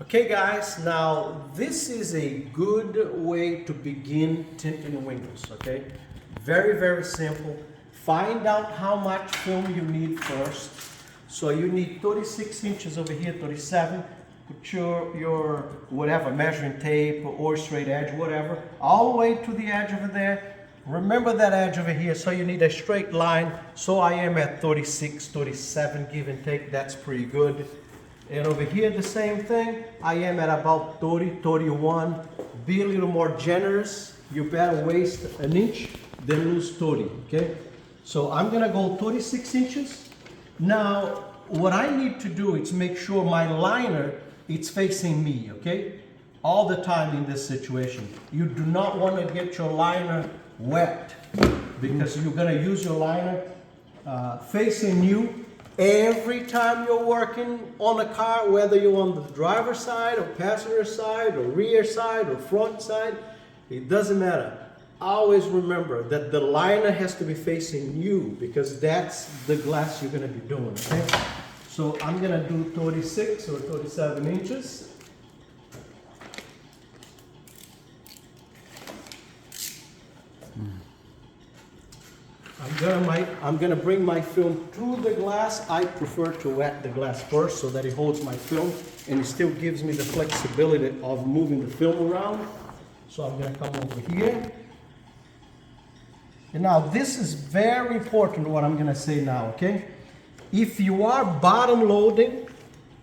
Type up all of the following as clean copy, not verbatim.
Okay guys, now this is a good way to begin tinting windows, okay? Very simple. Find out how much film you need first. So you need 36 inches over here, 37. Put your whatever, measuring tape or straight edge, whatever, all the way to the edge over there. Remember that edge over here, so you need a straight line. So I am at 36, 37, give and take, that's pretty good. And over here, the same thing. I am at about 30, 31. Be a little more generous. You better waste an inch than lose 30, okay? So I'm gonna go 36 inches. Now, what I need to do is make sure my liner is facing me, okay? All the time in this situation. You do not want to get your liner wet because you're gonna use your liner facing you. Every time you're working on a car, whether you're on the driver's side or passenger side or rear side or front side, it doesn't matter. Always remember that the liner has to be facing you because that's the glass you're going to be doing, okay? So I'm going to do 36 or 37 inches. I'm gonna bring my film to the glass. I prefer to wet the glass first so that it holds my film and it still gives me the flexibility of moving the film around. So I'm gonna come over here. And now this is very important what I'm gonna say now, okay? If you are bottom loading,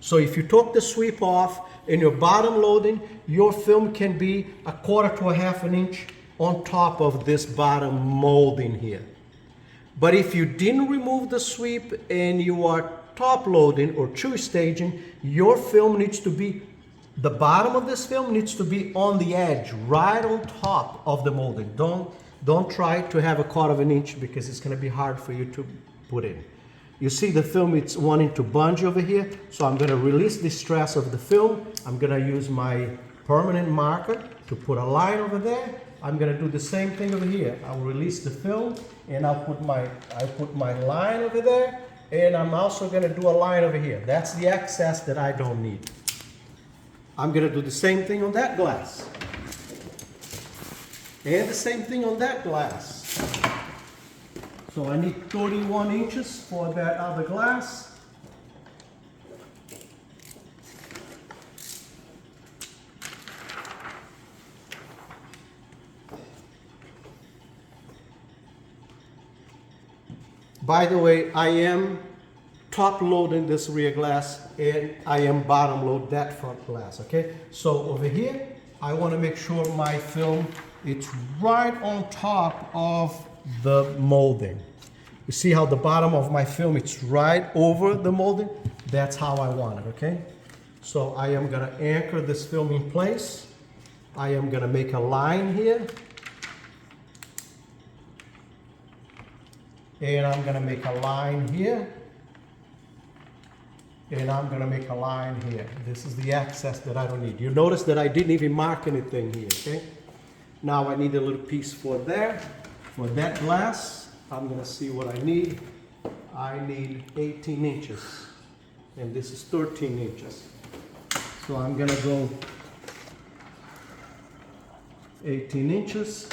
so if you took the sweep off and you're bottom loading, your film can be 1/4 to 1/2 an inch on top of this bottom molding here. But if you didn't remove the sweep and you are top loading or two staging, your film needs to be, the bottom of this film needs to be on the edge, right on top of the molding. Don't try to have 1/4 of an inch because it's gonna be hard for you to put in. You see the film, it's wanting to bunge over here, so I'm gonna release the stress of the film. I'm gonna use my permanent marker to put a line over there. I'm gonna do the same thing over here. I'll release the film and I put my line over there, and I'm also gonna do a line over here. That's the excess that I don't need. I'm gonna do the same thing on that glass. And the same thing on that glass. So I need 31 inches for that other glass. By the way, I am top loading this rear glass and I am bottom load that front glass, okay? So over here, I want to make sure my film, it's right on top of the molding. You see how the bottom of my film, it's right over the molding? That's how I want it, okay? So I am gonna anchor this film in place. I am gonna make a line here. And I'm gonna make a line here. And I'm gonna make a line here. This is the excess that I don't need. You notice that I didn't even mark anything here, okay? Now I need a little piece for there. For that glass, I'm gonna see what I need. I need 18 inches. And this is 13 inches. So I'm gonna go 18 inches.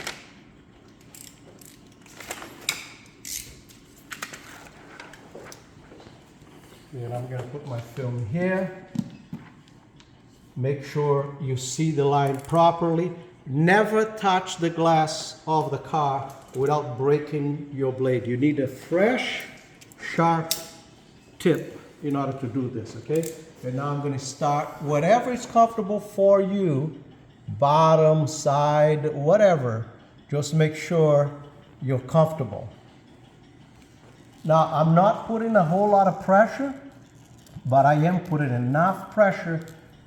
And I'm going to put my film here. Make sure you see the line properly. Never touch the glass of the car without breaking your blade. You need a fresh, sharp tip in order to do this, okay? And now I'm going to start whatever is comfortable for you, bottom, side, whatever. Just make sure you're comfortable. Now, I'm not putting a whole lot of pressure, but I am putting enough pressure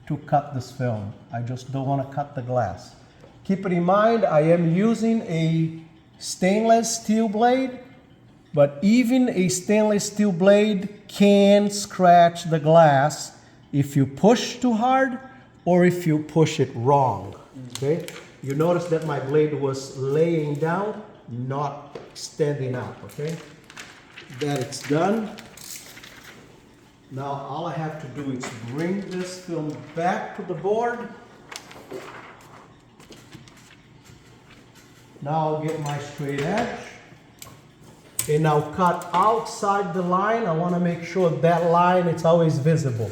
to cut this film. I just don't want to cut the glass. Keep it in mind, I am using a stainless steel blade, but even a stainless steel blade can scratch the glass if you push too hard or if you push it wrong, okay? You notice that my blade was laying down, not extending out, okay? That it's done. Now all I have to do is bring this film back to the board. Now I'll get my straight edge. And I'll cut outside the line. I want to make sure that line is always visible.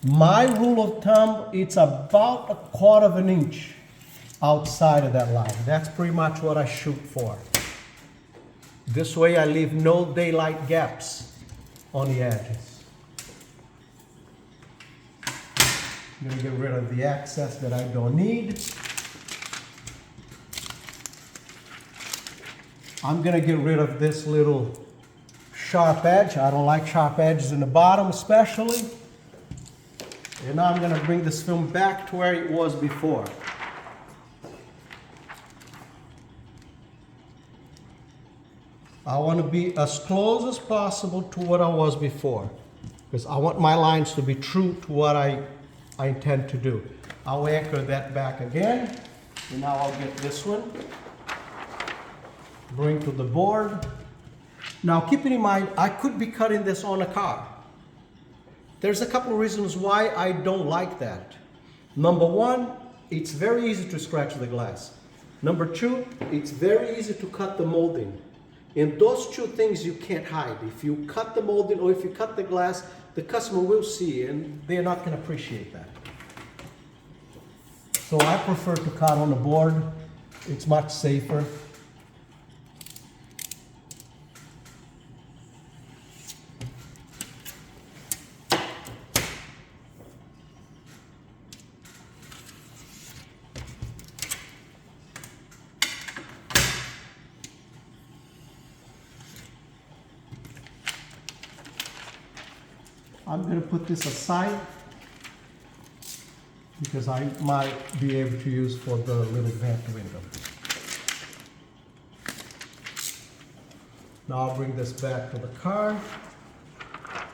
My rule of thumb, it's about 1/4 inch outside of that line. That's pretty much what I shoot for. This way I leave no daylight gaps on the edges. I'm going to get rid of the excess that I don't need. I'm going to get rid of this little sharp edge. I don't like sharp edges in the bottom especially. And now I'm going to bring this film back to where it was before. I want to be as close as possible to what I was before, because I want my lines to be true to what I intend to do. I'll anchor that back again, and now I'll get this one, bring to the board. Now keeping in mind, I could be cutting this on a car. There's a couple of reasons why I don't like that. Number one, it's very easy to scratch the glass. Number two, it's very easy to cut the molding. And those two things you can't hide. If you cut the molding or if you cut the glass, the customer will see and they're not going to appreciate that. So I prefer to cut on the board. It's much safer. I'm going to put this aside because I might be able to use for the little vent window. Now I'll bring this back to the car.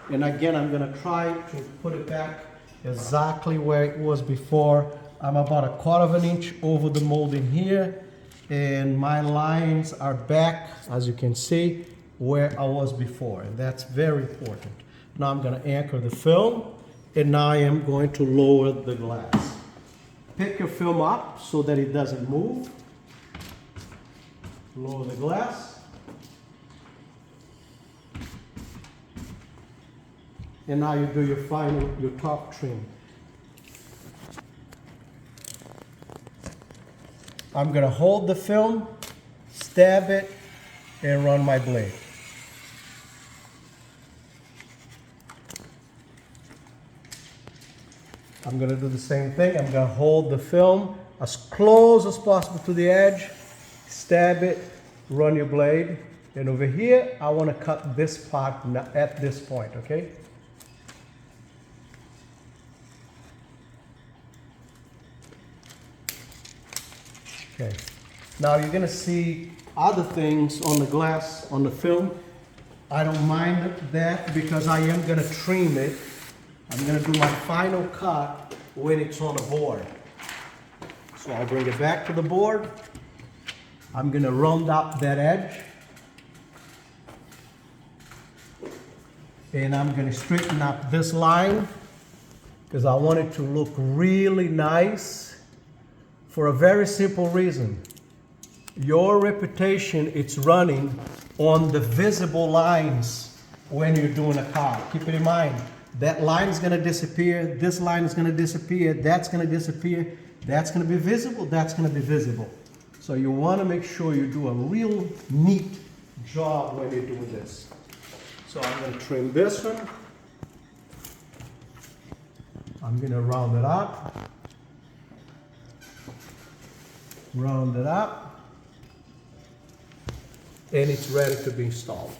And again, I'm going to try to put it back exactly where it was before. I'm about 1/4 inch over the molding here. And my lines are back, as you can see, where I was before. And that's very important. Now I'm going to anchor the film, and now I am going to lower the glass. Pick your film up so that it doesn't move. Lower the glass. And now you do your top trim. I'm going to hold the film, stab it, and run my blade. I'm going to do the same thing. I'm going to hold the film as close as possible to the edge, stab it, run your blade. And over here, I want to cut this part at this point, okay? Okay. Now you're going to see other things on the glass, on the film. I don't mind that because I am going to trim it. I'm going to do my final cut when it's on the board. So I'll bring it back to the board. I'm going to round up that edge. And I'm going to straighten up this line because I want it to look really nice for a very simple reason. Your reputation, it's running on the visible lines when you're doing a car. Keep it in mind. That line is going to disappear, this line is going to disappear, that's going to disappear, that's going to be visible, that's going to be visible. So you want to make sure you do a real neat job when you're doing this. So I'm going to trim this one. I'm going to round it up. Round it up. And it's ready to be installed.